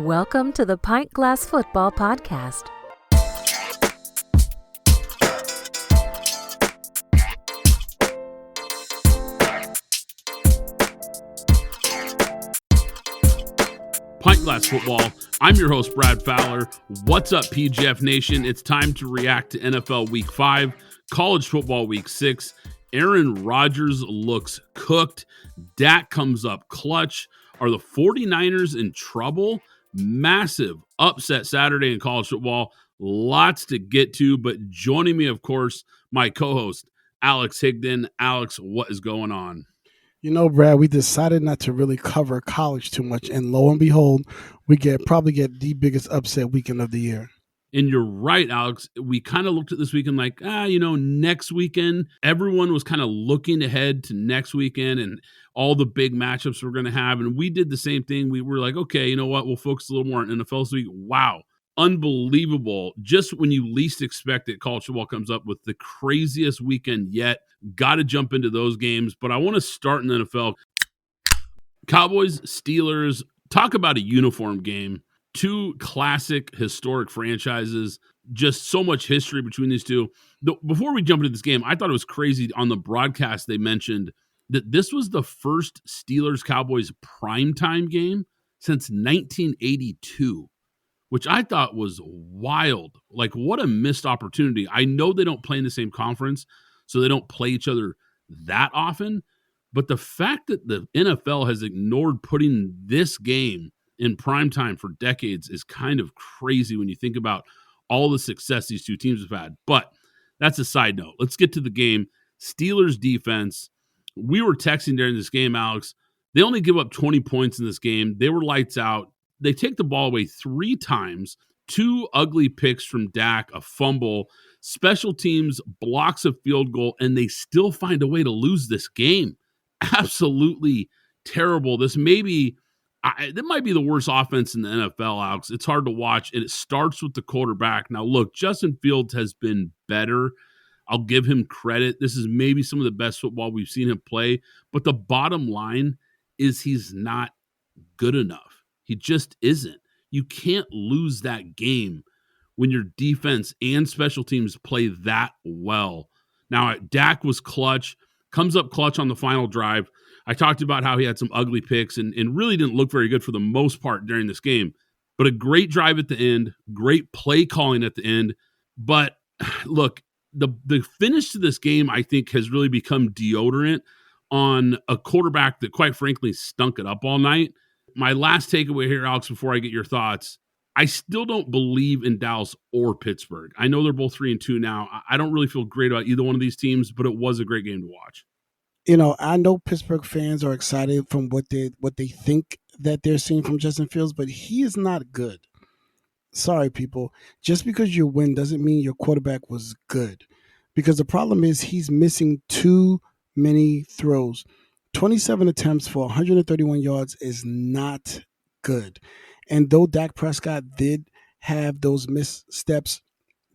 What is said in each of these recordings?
Welcome to the Pint Glass Football Podcast. Pint Glass Football. I'm your host, Brad Fowler. What's up, PGF Nation? It's time to react to NFL Week 5, College Football Week 6. Aaron Rodgers looks cooked. Dak comes up clutch. Are the 49ers in trouble? Massive upset Saturday in college football. Lots to get to, but joining me, of course, my co-host, Alex Higdon. Alex, what is going on? You know, Brad, we decided not to really cover college too much, and lo and behold, we probably get the biggest upset weekend of the year. And you're right, Alex. We kind of looked at this weekend like, next weekend, everyone was kind of looking ahead to next weekend and all the big matchups we're going to have. And we did the same thing. We were like, okay, you know what? We'll focus a little more on NFL this week. Wow. Unbelievable. Just when you least expect it, college football comes up with the craziest weekend yet. Got to jump into those games. But I want to start in the NFL. Cowboys, Steelers, talk about a uniform game. Two classic, historic franchises, just so much history between these two. Before we jump into this game, I thought it was crazy on the broadcast they mentioned that this was the first Steelers-Cowboys primetime game since 1982, which I thought was wild. Like, what a missed opportunity. I know they don't play in the same conference, so they don't play each other that often, but the fact that the NFL has ignored putting this game in primetime for decades is kind of crazy when you think about all the success these two teams have had. But that's a side note. Let's get to the game. Steelers defense. We were texting during this game, Alex. They only give up 20 points in this game. They were lights out. They take the ball away 3 times. 2 ugly picks from Dak, a fumble, special teams, blocks a field goal, and they still find a way to lose this game. Absolutely terrible. That might be the worst offense in the NFL, Alex. It's hard to watch, and it starts with the quarterback. Now, look, Justin Fields has been better. I'll give him credit. This is maybe some of the best football we've seen him play, but the bottom line is he's not good enough. He just isn't. You can't lose that game when your defense and special teams play that well. Now, Dak was clutch, comes up clutch on the final drive. I talked about how he had some ugly picks and really didn't look very good for the most part during this game. But a great drive at the end, great play calling at the end. But look, the finish to this game, I think, has really become deodorant on a quarterback that, quite frankly, stunk it up all night. My last takeaway here, Alex, before I get your thoughts, I still don't believe in Dallas or Pittsburgh. I know they're both 3-2 now. I don't really feel great about either one of these teams, but it was a great game to watch. You know, I know Pittsburgh fans are excited from what they think that they're seeing from Justin Fields, but he is not good. Sorry, people. Just because you win doesn't mean your quarterback was good. Because the problem is he's missing too many throws. 27 attempts for 131 yards is not good. And though Dak Prescott did have those missteps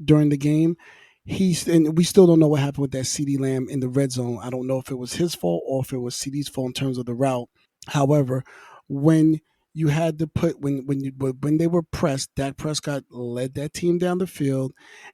during the game, and we still don't know what happened with that CeeDee Lamb in the red zone. I don't know if it was his fault or if it was CeeDee's fault in terms of the route. However, when you had to when they were pressed, Dak Prescott led that team down the field,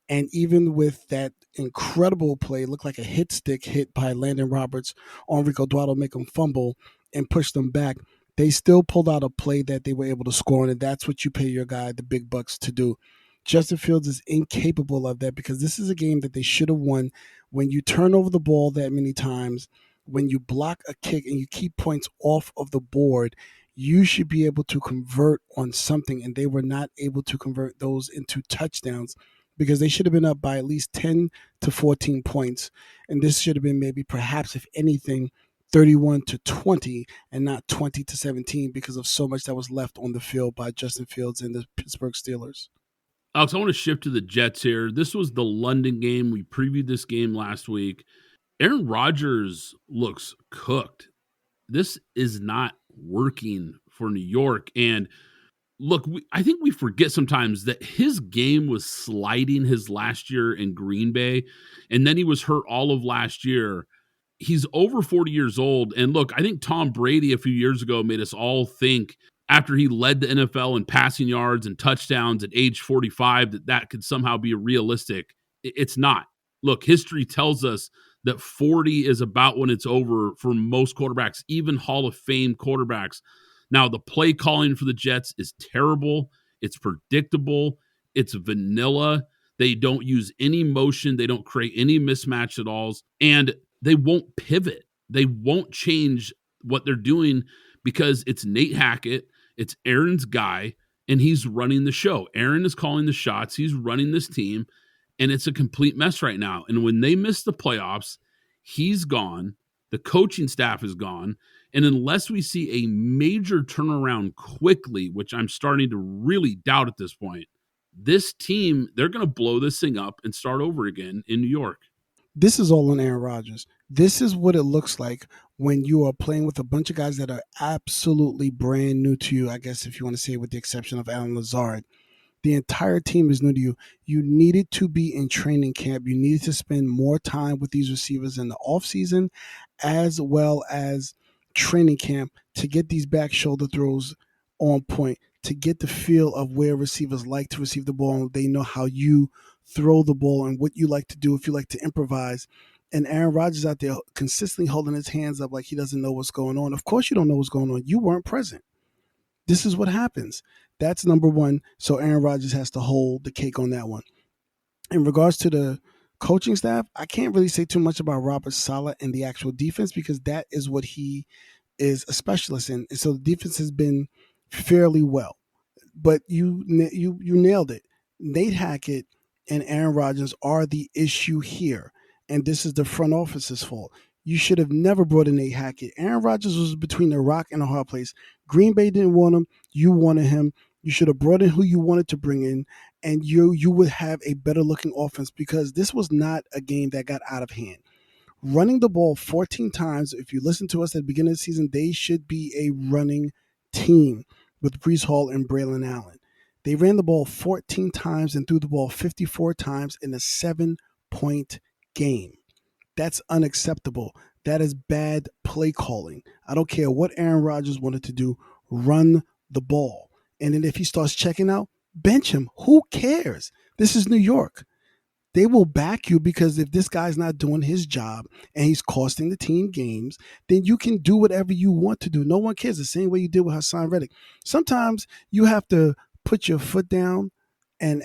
and even with that incredible play, it looked like a hit stick hit by Landon Roberts on Rico Dowdle, make them fumble and push them back. They still pulled out a play that they were able to score on, and that's what you pay your guy the big bucks to do. Justin Fields is incapable of that because this is a game that they should have won. When you turn over the ball that many times, when you block a kick and you keep points off of the board, you should be able to convert on something, and they were not able to convert those into touchdowns because they should have been up by at least 10 to 14 points, and this should have been maybe perhaps, if anything, 31-20 and not 20-17 because of so much that was left on the field by Justin Fields and the Pittsburgh Steelers. Alex, I want to shift to the Jets here. This was the London game. We previewed this game last week. Aaron Rodgers looks cooked. This is not working for New York. And look, I think we forget sometimes that his game was sliding his last year in Green Bay, and then he was hurt all of last year. He's over 40 years old. And look, I think Tom Brady a few years ago made us all think after he led the NFL in passing yards and touchdowns at age 45, that could somehow be realistic. It's not. Look, history tells us that 40 is about when it's over for most quarterbacks, even Hall of Fame quarterbacks. Now, the play calling for the Jets is terrible. It's predictable. It's vanilla. They don't use any motion. They don't create any mismatch at all. And they won't pivot. They won't change what they're doing because it's Nate Hackett. It's Aaron's guy, and he's running the show. Aaron is calling the shots. He's running this team, and it's a complete mess right now. And when they miss the playoffs, he's gone. The coaching staff is gone. And unless we see a major turnaround quickly, which I'm starting to really doubt at this point, this team, they're going to blow this thing up and start over again in New York. This is all on Aaron Rodgers. This is what it looks like when you are playing with a bunch of guys that are absolutely brand new to you, I guess if you want to say, with the exception of Alan Lazard. The entire team is new to you. You needed to be in training camp. You needed to spend more time with these receivers in the offseason as well as training camp to get these back shoulder throws on point, to get the feel of where receivers like to receive the ball. They know how you throw the ball and what you like to do if you like to improvise. And Aaron Rodgers out there consistently holding his hands up like he doesn't know what's going on. Of course you don't know what's going on. You weren't present. This is what happens. That's number one. So Aaron Rodgers has to hold the cake on that one. In regards to the coaching staff, I can't really say too much about Robert Saleh and the actual defense because that is what he is a specialist in. And so the defense has been fairly well. But you nailed it. Nate Hackett and Aaron Rodgers are the issue here. And this is the front office's fault. You should have never brought in Nate Hackett. Aaron Rodgers was between a rock and a hard place. Green Bay didn't want him. You wanted him. You should have brought in who you wanted to bring in, and you would have a better looking offense because this was not a game that got out of hand. Running the ball 14 times, if you listen to us at the beginning of the season, they should be a running team with Breece Hall and Braylon Allen. They ran the ball 14 times and threw the ball 54 times in a 7-point game. That's unacceptable. That is bad play calling. I don't care what Aaron Rodgers wanted to do. Run the ball. And then if he starts checking out, bench him. Who cares? This is New York. They will back you because if this guy's not doing his job and he's costing the team games, then you can do whatever you want to do. No one cares. The same way you did with Hassan Reddick. Sometimes you have to put your foot down and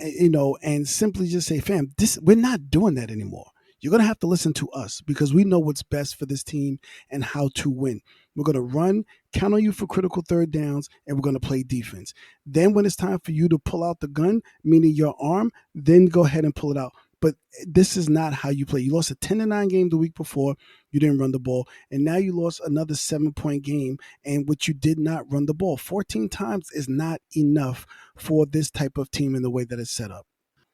simply just say, fam, we're not doing that anymore. You're going to have to listen to us because we know what's best for this team and how to win. We're going to run, count on you for critical third downs, and we're going to play defense. Then when it's time for you to pull out the gun, meaning your arm, then go ahead and pull it out. But this is not how you play. You lost a 10-9 game the week before. You didn't run the ball. And now you lost another 7-point game in which you did not run the ball. 14 times is not enough for this type of team in the way that it's set up.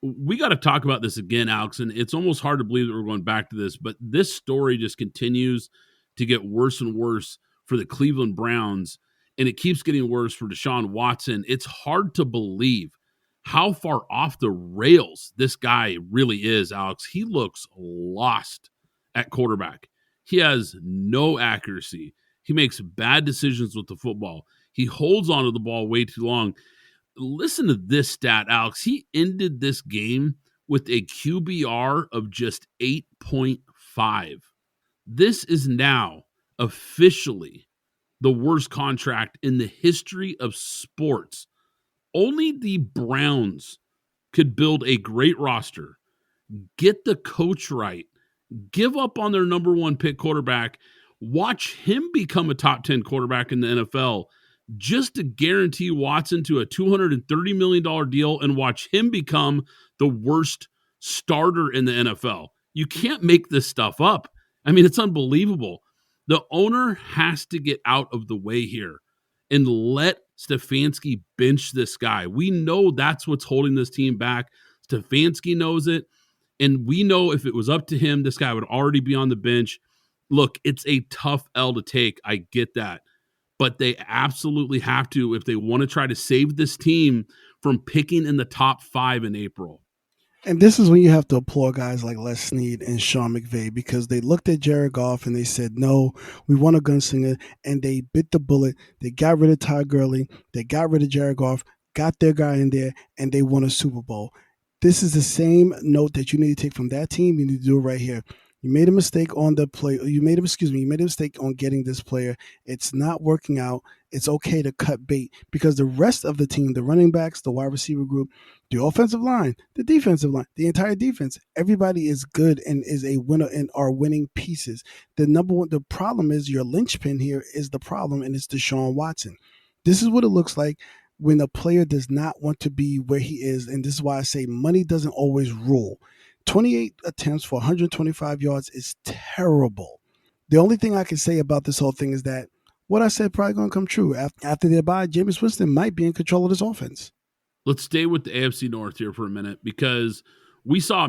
We got to talk about this again, Alex, and it's almost hard to believe that we're going back to this, but this story just continues to get worse and worse for the Cleveland Browns, and it keeps getting worse for Deshaun Watson. It's hard to believe how far off the rails this guy really is, Alex. He looks lost at quarterback. He has no accuracy. He makes bad decisions with the football. He holds onto the ball way too long. Listen to this stat, Alex. He ended this game with a QBR of just 8.5. This is now officially the worst contract in the history of sports. Only the Browns could build a great roster, get the coach right, give up on their number one pick quarterback, watch him become a top 10 quarterback in the NFL, just to guarantee Watson to a $230 million deal and watch him become the worst starter in the NFL. You can't make this stuff up. I mean, it's unbelievable. The owner has to get out of the way here and let Stefanski bench this guy. We know that's what's holding this team back. Stefanski knows it. And we know if it was up to him, this guy would already be on the bench. Look, it's a tough L to take. I get that. But they absolutely have to if they want to try to save this team from picking in the top 5 in April. And this is when you have to applaud guys like Les Snead and Sean McVay, because they looked at Jared Goff and they said, no, we want a gunslinger. And they bit the bullet. They got rid of Todd Gurley. They got rid of Jared Goff, got their guy in there, and they won a Super Bowl. This is the same note that you need to take from that team. You need to do it right here. You made a mistake on the play. You made a mistake on getting this player. It's not working out. It's okay to cut bait, because the rest of the team, the running backs, the wide receiver group, the offensive line, the defensive line, the entire defense, everybody is good and is a winner and are winning pieces. The problem is your linchpin here is the problem, and it's Deshaun Watson. This is what it looks like when a player does not want to be where he is, and this is why I say money doesn't always rule. 28 attempts for 125 yards is terrible. The only thing I can say about this whole thing is that what I said probably going to come true. After their bye, Jameis Winston might be in control of this offense. Let's stay with the AFC North here for a minute, because we saw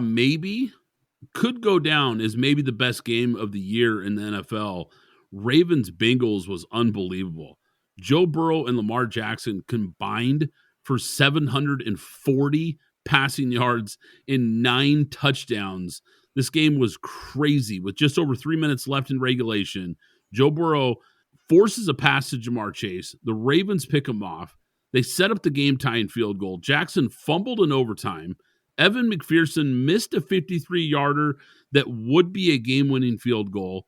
could go down as maybe the best game of the year in the NFL. Ravens-Bengals was unbelievable. Joe Burrow and Lamar Jackson combined for 740 passing yards and 9 touchdowns. This game was crazy. With just over 3 minutes left in regulation, Joe Burrow forces a pass to Jamar Chase. The Ravens pick him off. They set up the game-tying field goal. Jackson fumbled in overtime. Evan McPherson missed a 53-yarder that would be a game-winning field goal.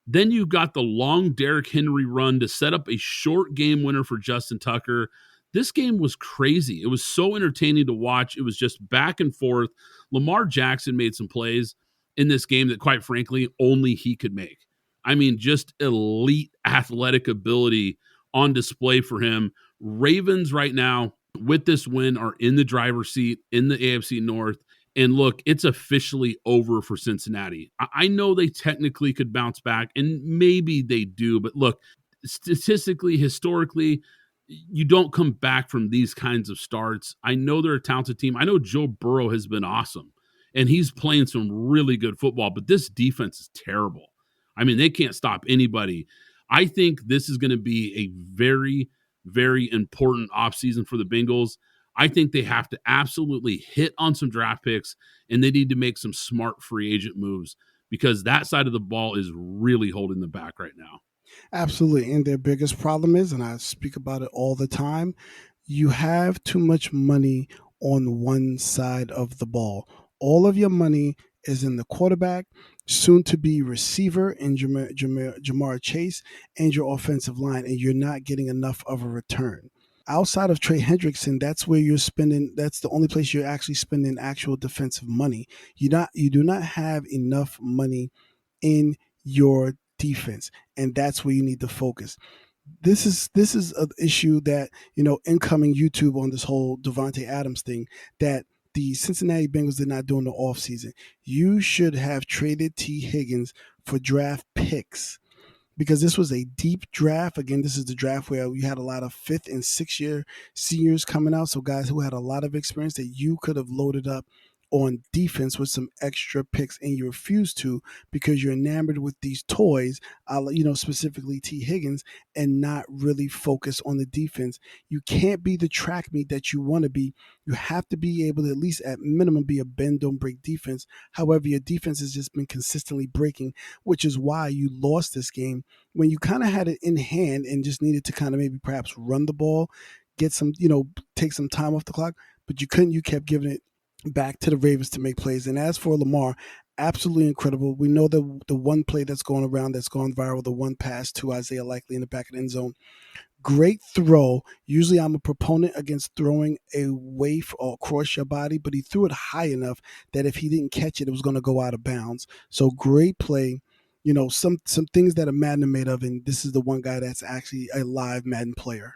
Then you got the long Derrick Henry run to set up a short game winner for Justin Tucker. This game was crazy. It was so entertaining to watch. It was just back and forth. Lamar Jackson made some plays in this game that, quite frankly, only he could make. I mean, just elite athletic ability on display for him. Ravens right now, with this win, are in the driver's seat in the AFC North. And look, it's officially over for Cincinnati. I know they technically could bounce back, and maybe they do. But look, statistically, historically, you don't come back from these kinds of starts. I know they're a talented team. I know Joe Burrow has been awesome, and he's playing some really good football. But this defense is terrible. I mean, they can't stop anybody. I think this is going to be a very, very important offseason for the Bengals. I think they have to absolutely hit on some draft picks, and they need to make some smart free agent moves, because that side of the ball is really holding them back right now. Absolutely. And their biggest problem is, and I speak about it all the time, you have too much money on one side of the ball. All of your money is in the quarterback, soon to be receiver in Jamar Chase, and your offensive line, and you're not getting enough of a return. Outside of Trey Hendrickson, that's where you're spending. That's the only place you're actually spending actual defensive money. You do not have enough money in your defense, and that's where you need to focus. This is an issue that, incoming YouTube on this whole Devontae Adams thing, that the Cincinnati Bengals did not do in the offseason. You should have traded T. Higgins for draft picks, because this was a deep draft. Again, this is the draft where you had a lot of 5th and 6th year seniors coming out, so guys who had a lot of experience that you could have loaded up on defense with some extra picks, and you refuse to because you're enamored with these toys, specifically T. Higgins, and not really focus on the defense. You can't be the track meet that you want to be. You have to be able to at least at minimum be a bend, don't break defense. However, your defense has just been consistently breaking, which is why you lost this game when you kind of had it in hand and just needed to kind of maybe perhaps run the ball, get some, take some time off the clock, but you couldn't. You kept giving it back to the Ravens to make plays. And as for Lamar, absolutely incredible. We know that the one play that's going around, that's gone viral, the one pass to Isaiah Likely in the back of the end zone. Great throw. Usually I'm a proponent against throwing away or across your body, but he threw it high enough that if he didn't catch it, it was going to go out of bounds. So great play. Some things that a Madden are made of, and this is the one guy that's actually a live Madden player.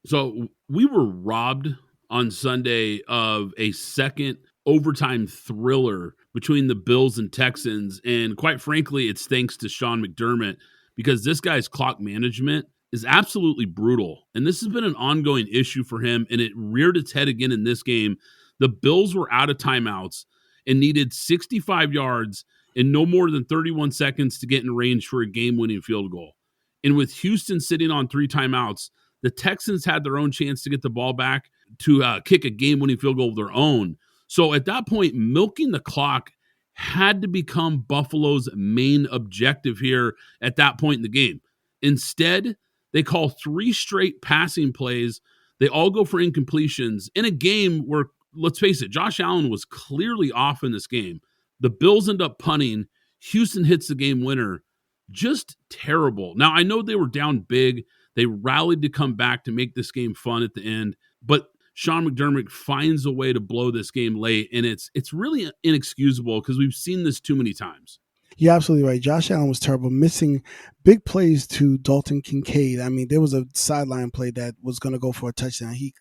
So we were robbed on Sunday of a second overtime thriller between the Bills and Texans. And quite frankly, it's thanks to Sean McDermott, because this guy's clock management is absolutely brutal. And this has been an ongoing issue for him, and it reared its head again in this game. The Bills were out of timeouts and needed 65 yards in no more than 31 seconds to get in range for a game-winning field goal. And with Houston sitting on 3 timeouts, the Texans had their own chance to get the ball back to kick a game-winning field goal of their own. So at that point, milking the clock had to become Buffalo's main objective here at that point in the game. Instead, they call 3 straight passing plays. They all go for incompletions in a game where, let's face it, Josh Allen was clearly off in this game. The Bills end up punting. Houston hits the game winner. Just terrible. Now, I know they were down big. They rallied to come back to make this game fun at the end, but Sean McDermott finds a way to blow this game late, and it's really inexcusable because we've seen this too many times. You're absolutely right. Josh Allen was terrible, missing big plays to Dalton Kincaid. I mean, there was a sideline play that was going to go for a touchdown. He,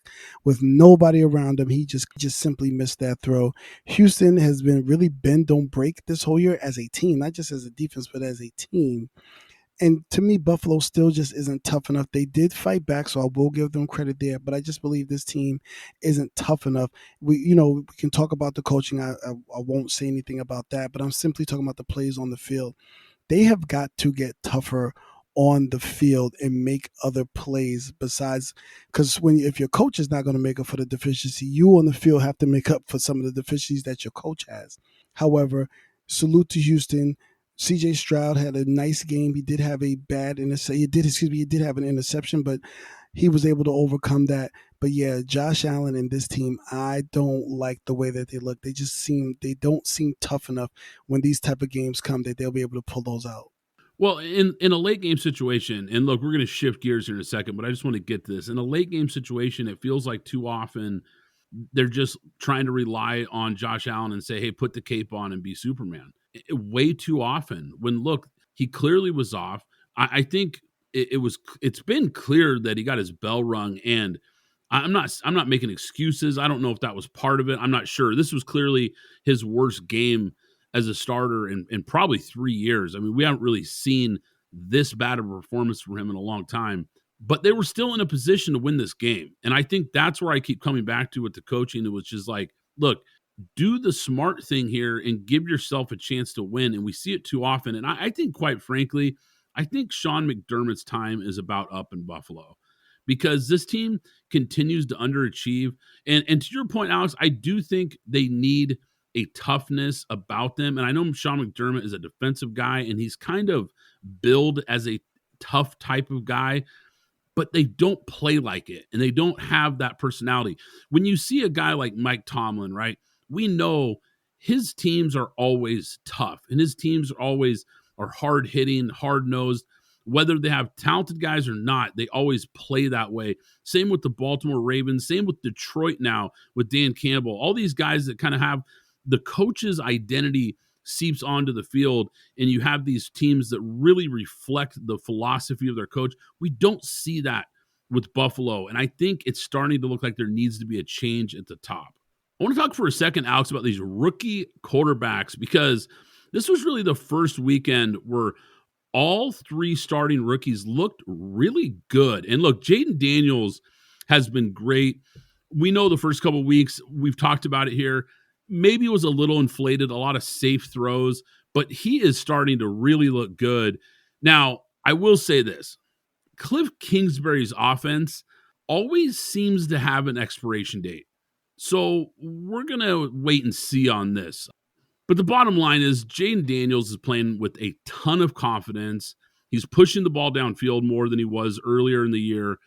with nobody around him, he just simply missed that throw. Houston has been really bend don't break this whole year as a team, not just as a defense, but as a team. And to me, Buffalo still just isn't tough enough. They did fight back, so I will give them credit there. But I just believe this team isn't tough enough. We can talk about the coaching. I won't say anything about that. But I'm simply talking about the plays on the field. They have got to get tougher on the field and make other plays besides, because if your coach is not going to make up for the deficiency, you on the field have to make up for some of the deficiencies that your coach has. However, salute to Houston. C.J. Stroud had a nice game. He did have a bad interception. He did have an interception, but he was able to overcome that. But yeah, Josh Allen and this team, I don't like the way that they look. They don't seem tough enough when these type of games come that they'll be able to pull those out. Well, in a late game situation, and look, we're going to shift gears here in a second, but I just want to get this. In a late game situation, it feels like too often they're just trying to rely on Josh Allen and say, hey, put the cape on and be Superman. Way too often when, look, he clearly was off. I think it's been clear that he got his bell rung, and I'm not making excuses. I don't know if that was part of it. I'm not sure. This was clearly his worst game as a starter in probably 3 years. I mean, we haven't really seen this bad of a performance from him in a long time, but they were still in a position to win this game. And I think that's where I keep coming back to with the coaching. It was just like, look, do the smart thing here and give yourself a chance to win. And we see it too often. And I think, quite frankly, I think Sean McDermott's time is about up in Buffalo because this team continues to underachieve. And to your point, Alex, I do think they need a toughness about them. And I know Sean McDermott is a defensive guy, and he's kind of billed as a tough type of guy, but they don't play like it, and they don't have that personality. When you see a guy like Mike Tomlin, right, we know his teams are always tough, and his teams are hard-hitting, hard-nosed. Whether they have talented guys or not, they always play that way. Same with the Baltimore Ravens, same with Detroit now with Dan Campbell. All these guys that kind of have the coach's identity seeps onto the field, and you have these teams that really reflect the philosophy of their coach. We don't see that with Buffalo, and I think it's starting to look like there needs to be a change at the top. I want to talk for a second, Alex, about these rookie quarterbacks, because this was really the first weekend where all 3 starting rookies looked really good. And look, Jaden Daniels has been great. We know the first couple of weeks, we've talked about it here, maybe it was a little inflated, a lot of safe throws, but he is starting to really look good. Now, I will say this. Cliff Kingsbury's offense always seems to have an expiration date. So we're going to wait and see on this. But the bottom line is Jaden Daniels is playing with a ton of confidence. He's pushing the ball downfield more than he was earlier in the year.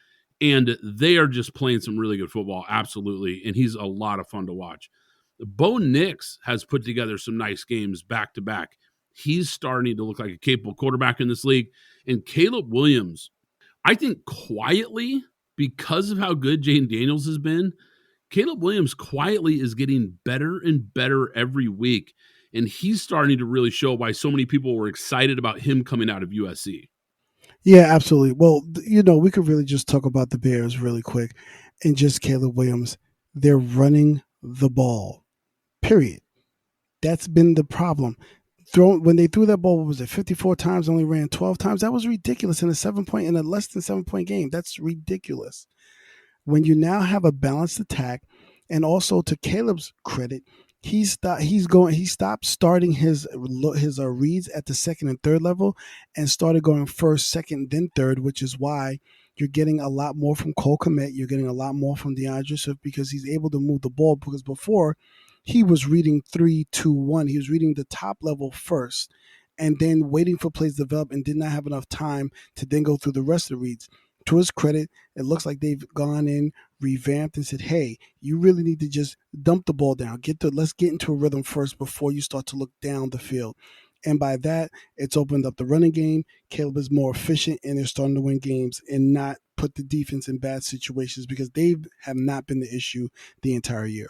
And they are just playing some really good football, absolutely. And he's a lot of fun to watch. Bo Nix has put together some nice games back-to-back. He's starting to look like a capable quarterback in this league. And Caleb Williams, I think quietly, because of how good Jaden Daniels has been, Caleb Williams quietly is getting better and better every week, and he's starting to really show why so many people were excited about him coming out of USC. Yeah, absolutely. Well, we could really just talk about the Bears really quick and just Caleb Williams. They're running the ball, period. That's been the problem. When they threw that ball, what was it, 54 times, only ran 12 times? That was ridiculous in a less than 7-point game. That's ridiculous. When you now have a balanced attack, and also to Caleb's credit, he stopped starting his reads at the second and third level and started going first, second, then third, which is why you're getting a lot more from Cole Kmet. You're getting a lot more from DeAndre Swift because he's able to move the ball, because before he was reading 3, 2, 1. He was reading the top level first and then waiting for plays to develop and did not have enough time to then go through the rest of the reads. To his credit, it looks like they've gone in, revamped, and said, hey, you really need to just dump the ball down. Let's get into a rhythm first before you start to look down the field. And by that, it's opened up the running game. Caleb is more efficient, and they're starting to win games and not put the defense in bad situations because they have not been the issue the entire year.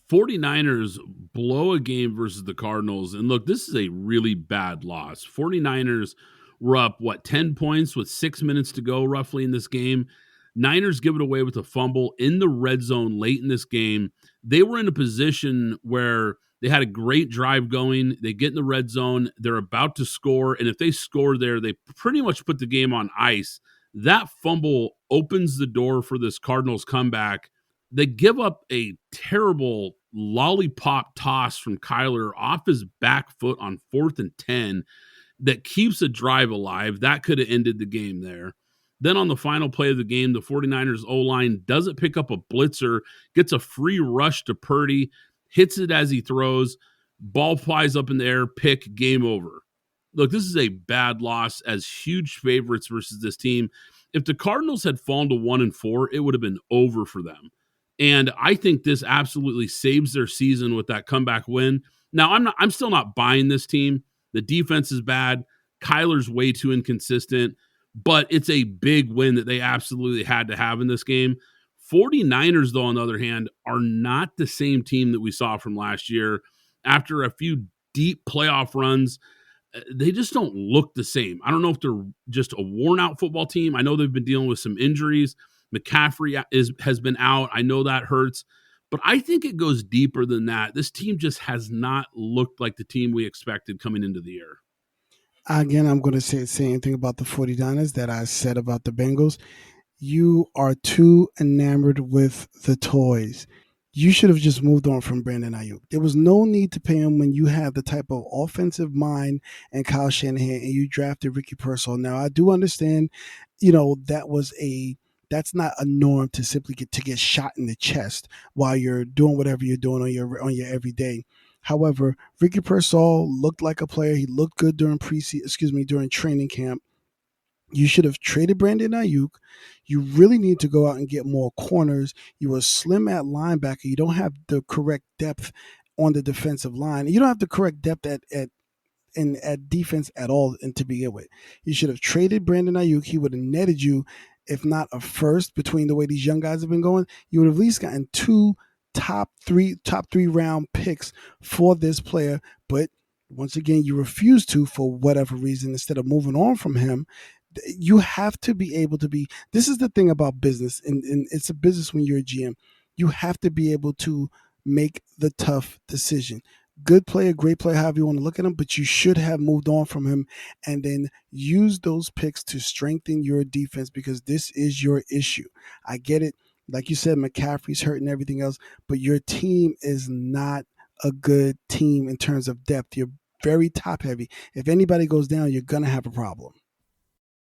49ers blow a game versus the Cardinals. And look, this is a really bad loss. 49ers were up, 10 points with 6 minutes to go roughly in this game. Niners give it away with a fumble in the red zone late in this game. They were in a position where they had a great drive going. They get in the red zone. They're about to score. And if they score there, they pretty much put the game on ice. That fumble opens the door for this Cardinals comeback. They give up a terrible lollipop toss from Kyler off his back foot on 4th and 10 that keeps a drive alive. That could have ended the game there. Then on the final play of the game, the 49ers O-line doesn't pick up a blitzer, gets a free rush to Purdy, hits it as he throws, ball flies up in the air, pick, game over. Look, this is a bad loss as huge favorites versus this team. If the Cardinals had fallen to 1-4, it would have been over for them. And I think this absolutely saves their season with that comeback win. Now, I'm still not buying this team. The defense is bad. Kyler's way too inconsistent, but it's a big win that they absolutely had to have in this game. 49ers, though, on the other hand, are not the same team that we saw from last year. After a few deep playoff runs, they just don't look the same. I don't know if they're just a worn-out football team. I know they've been dealing with some injuries. McCaffrey has been out. I know that hurts. But I think it goes deeper than that. This team just has not looked like the team we expected coming into the year. Again, I'm going to say the same thing about the 49ers that I said about the Bengals. You are too enamored with the toys. You should have just moved on from Brandon Ayuk. There was no need to pay him when you have the type of offensive mind and Kyle Shanahan and you drafted Ricky Pearsall. Now, I do understand, that's not a norm to simply get shot in the chest while you're doing whatever you're doing on your everyday. However, Ricky Pearsall looked like a player. He looked good during during training camp. You should have traded Brandon Ayuk. You really need to go out and get more corners. You were slim at linebacker. You don't have the correct depth on the defensive line. You don't have the correct depth at defense at all and to begin with. You should have traded Brandon Ayuk. He would have netted you, if not a first, between the way these young guys have been going. You would have at least gotten 2 top three round picks for this player. But once again, you refuse to, for whatever reason, instead of moving on from him. You have to be able to be. This is the thing about business, and it's a business when you're a GM. You have to be able to make the tough decision. Good player, great player, however you want to look at him, but you should have moved on from him and then use those picks to strengthen your defense because this is your issue. I get it. Like you said, McCaffrey's hurt and everything else, but your team is not a good team in terms of depth. You're very top heavy. If anybody goes down, you're going to have a problem.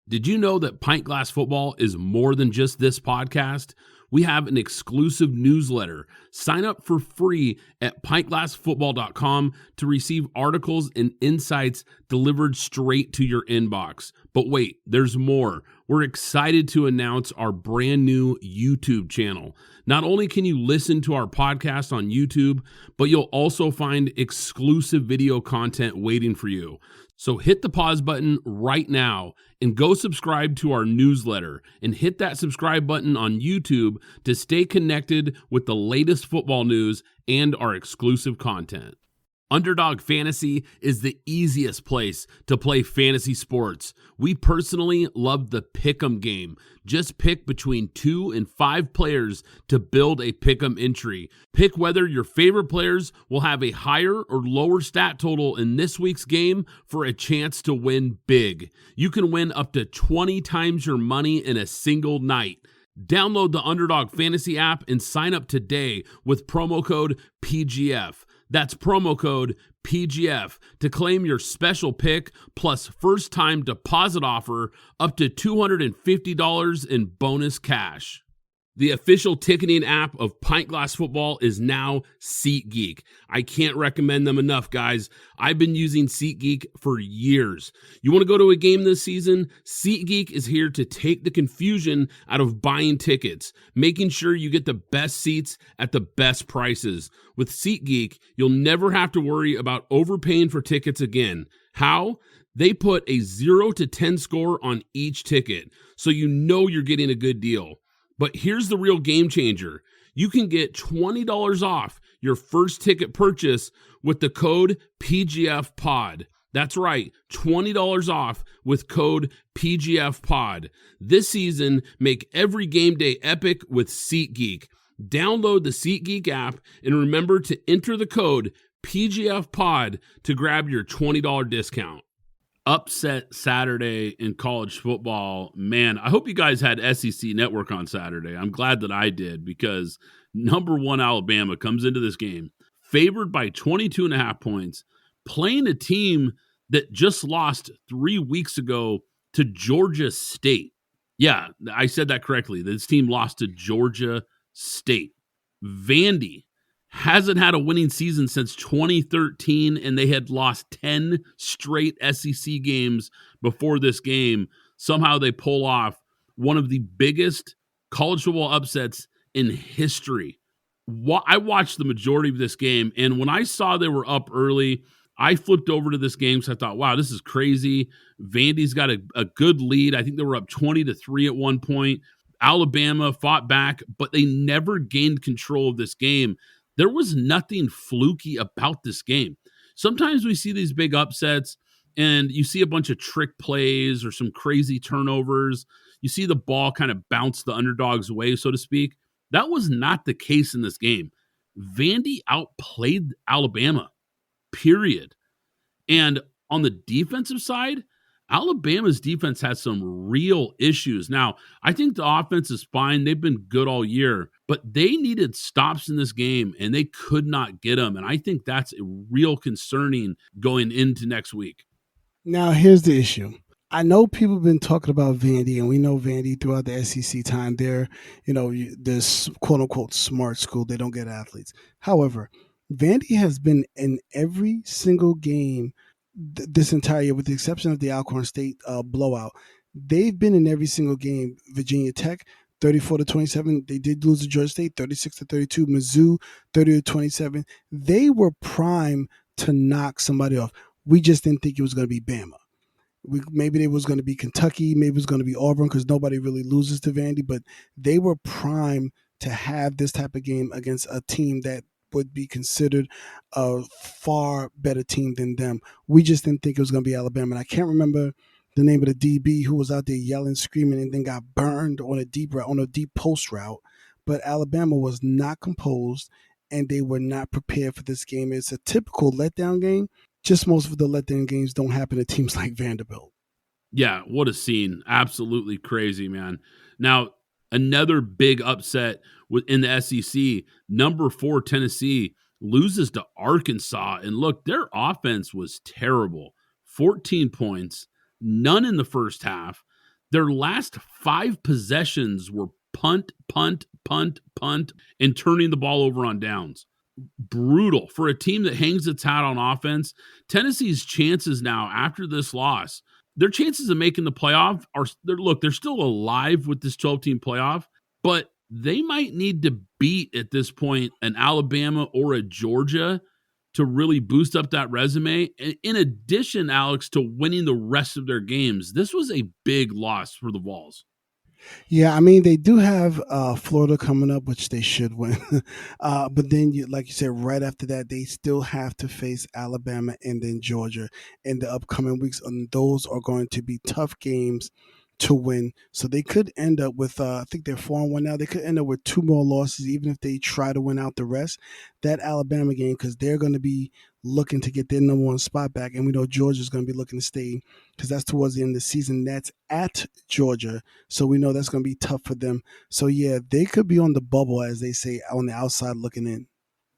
Did you know that Pint Glass Football is more than just this podcast? We have an exclusive newsletter. Sign up for free at pintglassfootball.com to receive articles and insights delivered straight to your inbox. But wait, there's more. We're excited to announce our brand new YouTube channel. Not only can you listen to our podcast on YouTube, but you'll also find exclusive video content waiting for you. So hit the pause button right now and go subscribe to our newsletter and hit that subscribe button on YouTube to stay connected with the latest football news and our exclusive content. Underdog Fantasy is the easiest place to play fantasy sports. We personally love the pick'em game. Just pick between 2 and 5 players to build a pick'em entry. Pick whether your favorite players will have a higher or lower stat total in this week's game for a chance to win big. You can win up to 20 times your money in a single night. Download the Underdog Fantasy app and sign up today with promo code PGF. That's promo code PGF to claim your special pick plus first-time deposit offer up to $250 in bonus cash. The official ticketing app of Pint Glass Football is now SeatGeek. I can't recommend them enough, guys. I've been using SeatGeek for years. You want to go to a game this season? SeatGeek is here to take the confusion out of buying tickets, making sure you get the best seats at the best prices. With SeatGeek, you'll never have to worry about overpaying for tickets again. How? They put a 0 to 10 score on each ticket, so you know you're getting a good deal. But here's the real game changer. You can get $20 off your first ticket purchase with the code PGFPOD. That's right, $20 off with code PGFPOD. This season, make every game day epic with SeatGeek. Download the SeatGeek app and remember to enter the code PGFPOD to grab your $20 discount. Upset Saturday in college football. Man, I hope you guys had SEC Network on Saturday. I'm glad that I did, because number 1 Alabama comes into this game favored by 22.5 points, playing a team that just lost 3 weeks ago to Georgia State. Yeah, I said that correctly. This team lost to Georgia State. Vandy hasn't had a winning season since 2013, and they had lost 10 straight SEC games before this game. Somehow they pull off one of the biggest college football upsets in history. I watched the majority of this game, and when I saw they were up early, I flipped over to this game, so I thought, wow, this is crazy. Vandy's got a good lead. I think they were up 20-3 at one point. Alabama fought back, but they never gained control of this game. There was nothing fluky about this game. Sometimes we see these big upsets and you see a bunch of trick plays or some crazy turnovers. You see the ball kind of bounce the underdog's way, so to speak. That was not the case in this game. Vandy outplayed Alabama, period. And on the defensive side, Alabama's defense has some real issues. Now, I think the offense is fine. They've been good all year, but they needed stops in this game, and they could not get them. And I think that's real concerning going into next week. Now, here's the issue. I know people have been talking about Vandy, and we know Vandy throughout the SEC time. They're, this quote-unquote smart school. They don't get athletes. However, Vandy has been in every single game this entire year, with the exception of the Alcorn State blowout. They've been in every single game. Virginia Tech, 34-27. They did lose to Georgia State, 36-32. Mizzou, 30-27. They were primed to knock somebody off. We just didn't think it was going to be Bama. Maybe it was going to be Kentucky. Maybe it was going to be Auburn, because nobody really loses to Vandy. But they were primed to have this type of game against a team that would be considered a far better team than them. We just didn't think it was going to be Alabama. And I can't remember the name of the DB who was out there yelling, screaming, and then got burned on a deep post route. But Alabama was not composed, and they were not prepared for this game. It's a typical letdown game. Just most of the letdown games don't happen to teams like Vanderbilt. Yeah, what a scene. Absolutely crazy, man. Now, another big upset in the SEC, number 4 Tennessee loses to Arkansas. And look, their offense was terrible. 14 points, none in the first half. Their last 5 possessions were punt, punt, punt, punt, and turning the ball over on downs. Brutal for a team that hangs its hat on offense. Tennessee's chances now after this loss, their chances of making the playoff they're still alive with this 12-team playoff, but they might need to beat at this point an Alabama or a Georgia to really boost up that resume. In addition, Alex, to winning the rest of their games, this was a big loss for the Vols. Yeah, I mean, they do have Florida coming up, which they should win. But then, like you said, right after that, they still have to face Alabama and then Georgia in the upcoming weeks. And those are going to be tough games to win. So they could end up with, I think they're 4-1 now. They could end up with 2 more losses, even if they try to win out the rest. That Alabama game, because they're going to be looking to get their number 1 spot back. And we know Georgia's going to be looking to stay, because that's towards the end of the season. That's at Georgia. So we know that's going to be tough for them. So, yeah, they could be on the bubble, as they say, on the outside looking in.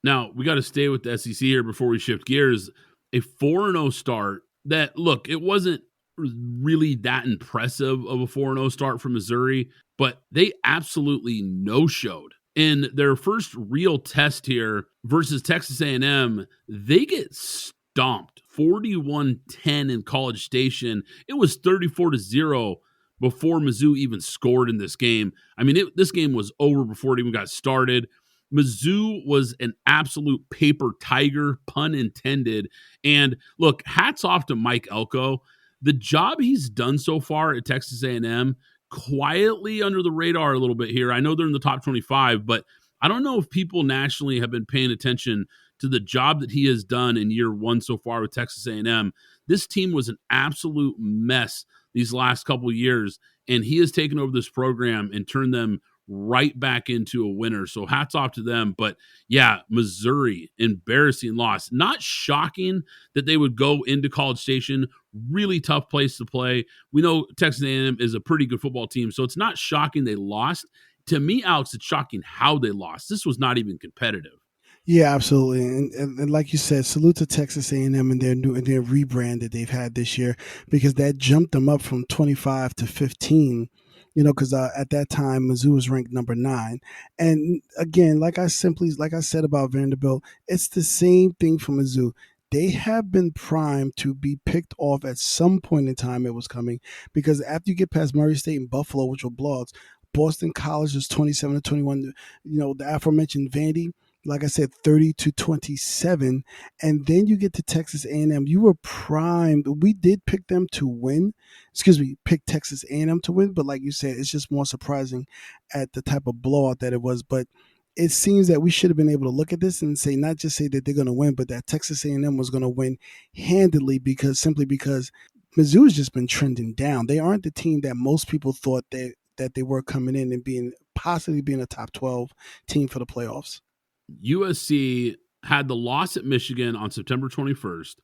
Now, we got to stay with the SEC here before we shift gears. A 4-0 start that, look, it wasn't really that impressive of a 4-0 start for Missouri, but they absolutely no-showed. In their first real test here versus Texas A&M, they get stomped 41-10 in College Station. It was 34-0 before Mizzou even scored in this game. I mean, this game was over before it even got started. Mizzou was an absolute paper tiger, pun intended. And look, hats off to Mike Elko. The job he's done so far at Texas A&M, quietly under the radar a little bit here. I know they're in the top 25, but I don't know if people nationally have been paying attention to the job that he has done in year one so far with Texas A&M. This team was an absolute mess these last couple of years, and he has taken over this program and turned them right back into a winner. So hats off to them. But yeah, Missouri, embarrassing loss. Not shocking that they would go into College Station. Really tough place to play. We know Texas A&M is a pretty good football team, so it's not shocking they lost. To me, Alex, it's shocking how they lost. This was not even competitive. Yeah, absolutely, and like you said, salute to Texas A&M and their rebrand that they've had this year, because that jumped them up from 25 to 15. Because at that time Mizzou was ranked number 9, and again, like I said about Vanderbilt, it's the same thing for Mizzou. They have been primed to be picked off at some point in time. It was coming, because after you get past Murray State and Buffalo, which were blowouts, Boston College is 27-21. The aforementioned Vandy, like I said, 30-27, and then you get to Texas A&M. You were primed. We did pick them to win. Pick Texas A&M to win, but like you said, it's just more surprising at the type of blowout that it was. But it seems that we should have been able to look at this and not just say that they're going to win, but that Texas A&M was going to win handedly, because Mizzou has just been trending down. They aren't the team that most people thought that they were coming in and possibly being a top 12 team for the playoffs. USC had the loss at Michigan on September 21st.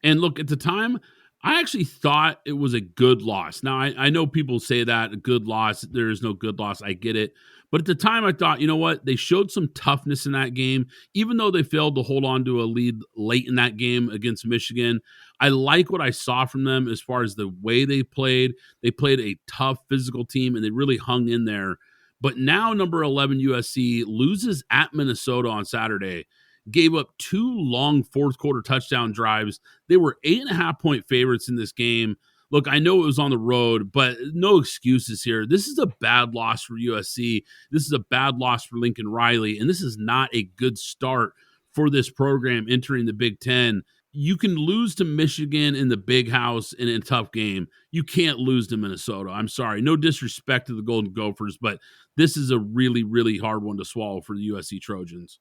And look, at the time, I actually thought it was a good loss. Now, I know people say that, a good loss, there is no good loss. I get it. But at the time, I thought, you know what? They showed some toughness in that game, even though they failed to hold on to a lead late in that game against Michigan. I like what I saw from them as far as the way they played. They played a tough physical team, and they really hung in there. But now number 11 USC loses at Minnesota on Saturday, gave up 2 long fourth quarter touchdown drives. They were 8.5-point favorites in this game. Look, I know it was on the road, but no excuses here. This is a bad loss for USC. This is a bad loss for Lincoln Riley, and this is not a good start for this program entering the Big Ten. You can lose to Michigan in the big house in a tough game. You can't lose to Minnesota. I'm sorry. No disrespect to the Golden Gophers, but this is a really, really hard one to swallow for the USC Trojans.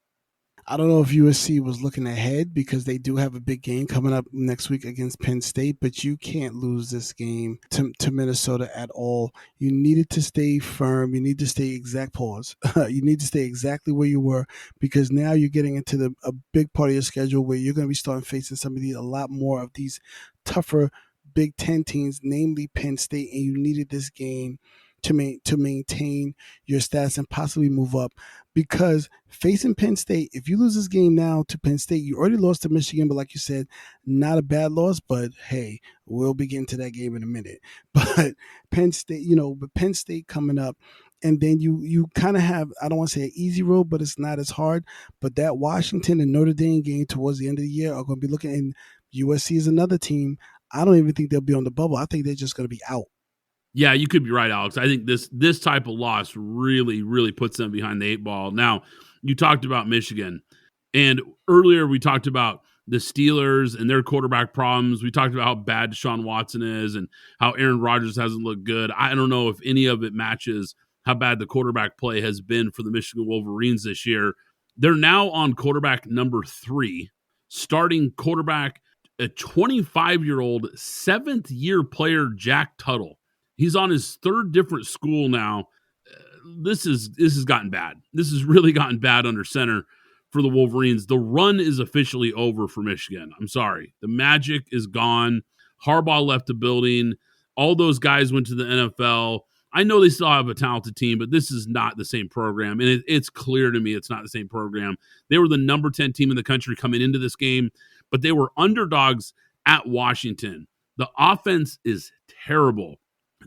I don't know if USC was looking ahead, because they do have a big game coming up next week against Penn State, but you can't lose this game to Minnesota at all. You needed to stay firm. You need to stay you need to stay exactly where you were, because now you're getting into a big part of your schedule where you're going to be starting facing a lot more of these tougher Big Ten teams, namely Penn State, and you needed this game to maintain your stats and possibly move up, because facing Penn State, if you lose this game now to Penn State, you already lost to Michigan, but like you said, not a bad loss, but hey, we'll be getting to that game in a minute. But Penn State coming up, and then you kind of have, I don't want to say an easy road, but it's not as hard, but that Washington and Notre Dame game towards the end of the year are going to be looking, and USC is another team. I don't even think they'll be on the bubble. I think they're just going to be out. Yeah, you could be right, Alex. I think this type of loss really, really puts them behind the 8 ball. Now, you talked about Michigan, and earlier we talked about the Steelers and their quarterback problems. We talked about how bad Deshaun Watson is and how Aaron Rodgers hasn't looked good. I don't know if any of it matches how bad the quarterback play has been for the Michigan Wolverines this year. They're now on quarterback number 3, starting quarterback, a 25-year-old, 7th-year player, Jack Tuttle. He's on his 3rd different school now. This has gotten bad. This has really gotten bad under center for the Wolverines. The run is officially over for Michigan. I'm sorry. The magic is gone. Harbaugh left the building. All those guys went to the NFL. I know they still have a talented team, but this is not the same program. And it's clear to me it's not the same program. They were the number 10 team in the country coming into this game, but they were underdogs at Washington. The offense is terrible.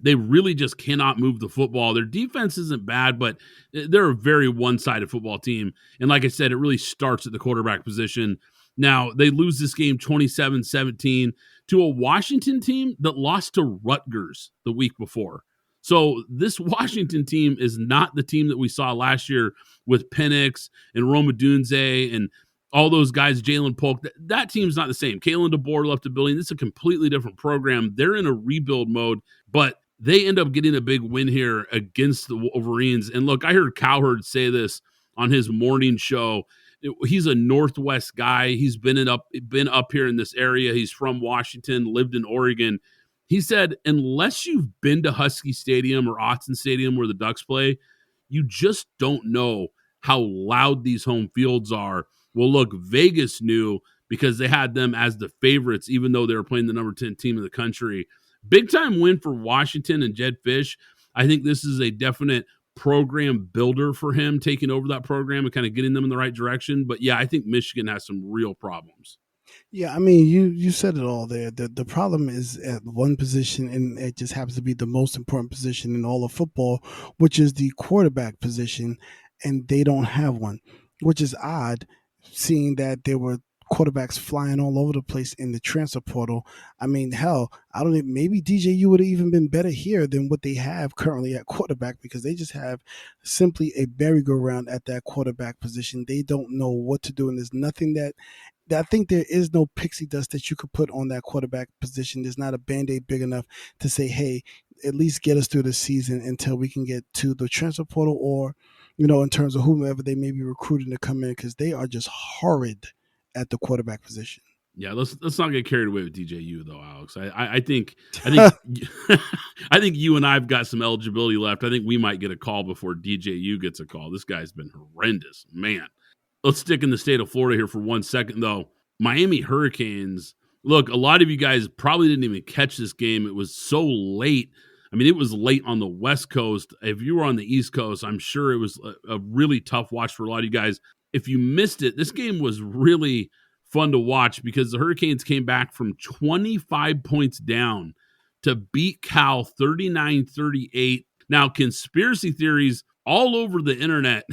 They really just cannot move the football. Their defense isn't bad, but they're a very one-sided football team. And like I said, it really starts at the quarterback position. Now, they lose this game 27-17 to a Washington team that lost to Rutgers the week before. So this Washington team is not the team that we saw last year with Penix and Roma Dunze and all those guys, Jalen Polk. That team's not the same. Kalen DeBoer left the building. This is a completely different program. They're in a rebuild mode, but they end up getting a big win here against the Wolverines. And look, I heard Cowherd say this on his morning show. He's a Northwest guy. He's been up here in this area. He's from Washington, lived in Oregon. He said, unless you've been to Husky Stadium or Autzen Stadium where the Ducks play, you just don't know how loud these home fields are. Well, look, Vegas knew because they had them as the favorites, even though they were playing the number 10 team in the country. Big time win for Washington and Jed Fish. I think this is a definite program builder for him, taking over that program and kind of getting them in the right direction. But yeah, I think Michigan has some real problems. Yeah, I mean, you said it all there. The problem is at one position, and it just happens to be the most important position in all of football, which is the quarterback position, and they don't have one, which is odd, seeing that there were quarterbacks flying all over the place in the transfer portal. I mean, hell, I don't even, maybe DJU would have even been better here than what they have currently at quarterback, because they just have simply a merry-go-round at that quarterback position. They don't know what to do, and there's nothing that I think there is no pixie dust that you could put on that quarterback position. There's not a Band-Aid big enough to say, hey, at least get us through the season until we can get to the transfer portal, or, in terms of whomever they may be recruiting to come in, because they are just horrid at the quarterback position. Yeah, let's not get carried away with DJU though, Alex. I think I think you and I've got some eligibility left. I think we might get a call before DJU gets a call. This guy's been horrendous, man. Let's stick in the state of Florida here for 1 second, though. Miami Hurricanes. Look, a lot of you guys probably didn't even catch this game. It was so late. I mean, it was late on the West Coast. If you were on the East Coast, I'm sure it was a really tough watch for a lot of you guys. If you missed it, this game was really fun to watch because the Hurricanes came back from 25 points down to beat Cal 39-38. Now, conspiracy theories all over the internet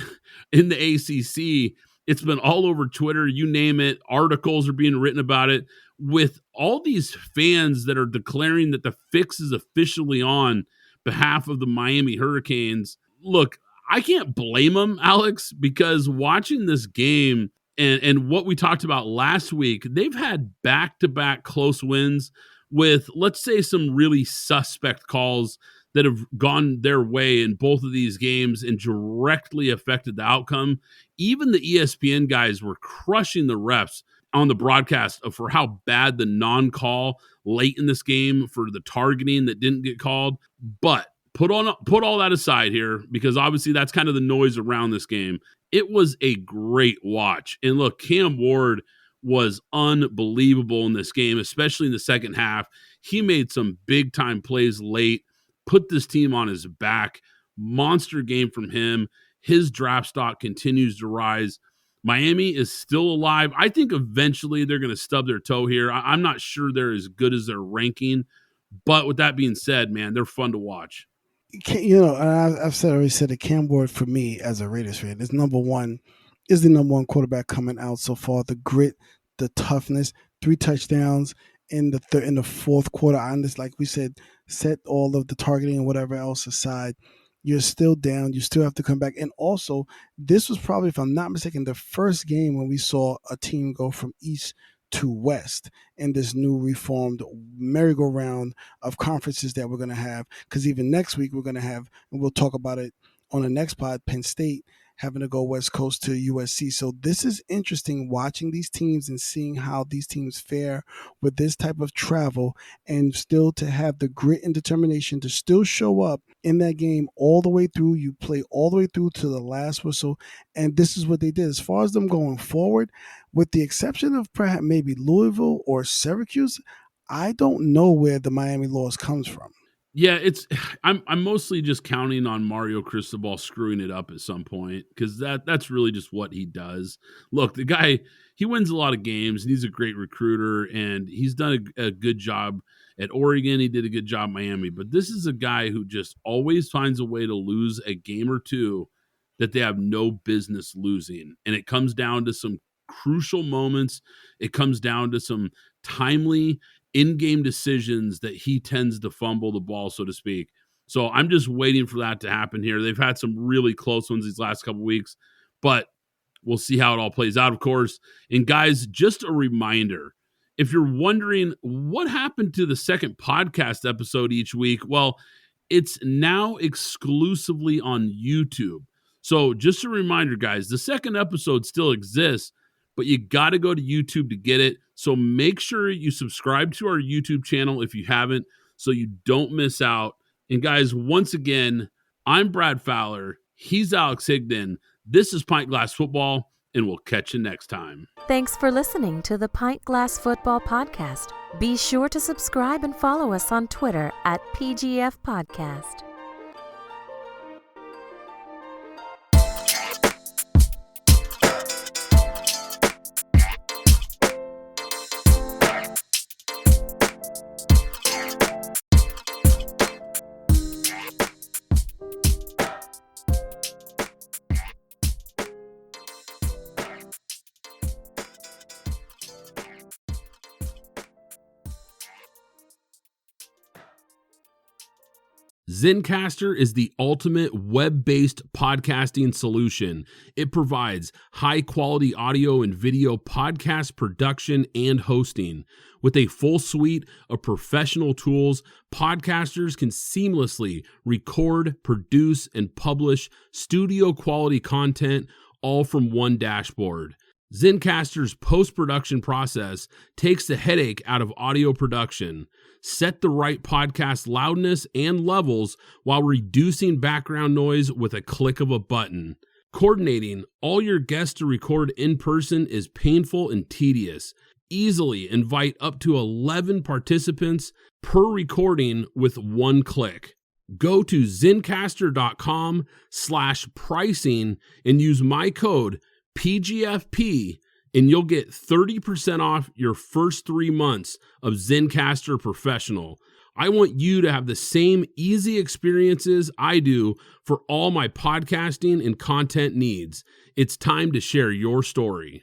in the ACC. It's been all over Twitter, you name it. Articles are being written about it with all these fans that are declaring that the fix is officially on behalf of the Miami Hurricanes. Look, I can't blame them, Alex, because watching this game and what we talked about last week, they've had back-to-back close wins with, let's say, some really suspect calls that have gone their way in both of these games and directly affected the outcome. Even the ESPN guys were crushing the refs on the broadcast for how bad the non-call late in this game for the targeting that didn't get called. But put all that aside here, because obviously that's kind of the noise around this game. It was a great watch. And look, Cam Ward was unbelievable in this game, especially in the second half. He made some big-time plays late, put this team on his back. Monster game from him. His draft stock continues to rise. Miami is still alive. I think eventually they're going to stub their toe here. I'm not sure they're as good as their ranking. But with that being said, man, they're fun to watch. I've already said that Cam Ward, for me as a Raiders fan, is the number one quarterback coming out so far. The grit, the toughness, 3 touchdowns in the fourth quarter. Like we said, set all of the targeting and whatever else aside. You're still down. You still have to come back. And also, this was probably, if I'm not mistaken, the first game when we saw a team go from east to west in this new reformed merry-go-round of conferences that we're going to have. Because even next week we're going to have, and we'll talk about it on the next pod, Penn State having to go West Coast to USC. So this is interesting, watching these teams and seeing how these teams fare with this type of travel, and still to have the grit and determination to still show up in that game all the way through. You play all the way through to the last whistle, and this is what they did. As far as them going forward, with the exception of perhaps maybe Louisville or Syracuse, I don't know where the Miami loss comes from. Yeah, I'm mostly just counting on Mario Cristobal screwing it up at some point, because that's really just what he does. Look, the guy, he wins a lot of games, and he's a great recruiter, and he's done a good job At Oregon, he did a good job at Miami. But this is a guy who just always finds a way to lose a game or two that they have no business losing. And it comes down to some crucial moments. It comes down to some timely in-game decisions that he tends to fumble the ball, so to speak. So I'm just waiting for that to happen here. They've had some really close ones these last couple weeks, but we'll see how it all plays out, of course. And guys, just a reminder, if you're wondering what happened to the second podcast episode each week, well, it's now exclusively on YouTube. So just a reminder, guys, the second episode still exists, but you got to go to YouTube to get it. So make sure you subscribe to our YouTube channel if you haven't, so you don't miss out. And guys, once again, I'm Brad Fowler. He's Alex Higdon. This is Pint Glass Football, and we'll catch you next time. Thanks for listening to the Pint Glass Football Podcast. Be sure to subscribe and follow us on Twitter at PGF Podcast. Zencastr is the ultimate web-based podcasting solution. It provides high-quality audio and video podcast production and hosting. With a full suite of professional tools, podcasters can seamlessly record, produce, and publish studio-quality content all from one dashboard. Zencastr's post-production process takes the headache out of audio production. Set the right podcast loudness and levels while reducing background noise with a click of a button. Coordinating all your guests to record in person is painful and tedious. Easily invite up to 11 participants per recording with one click. Go to zencastr.com/pricing and use my code PGFP, and you'll get 30% off your first 3 months of Zencastr Professional. I want you to have the same easy experiences I do for all my podcasting and content needs. It's time to share your story.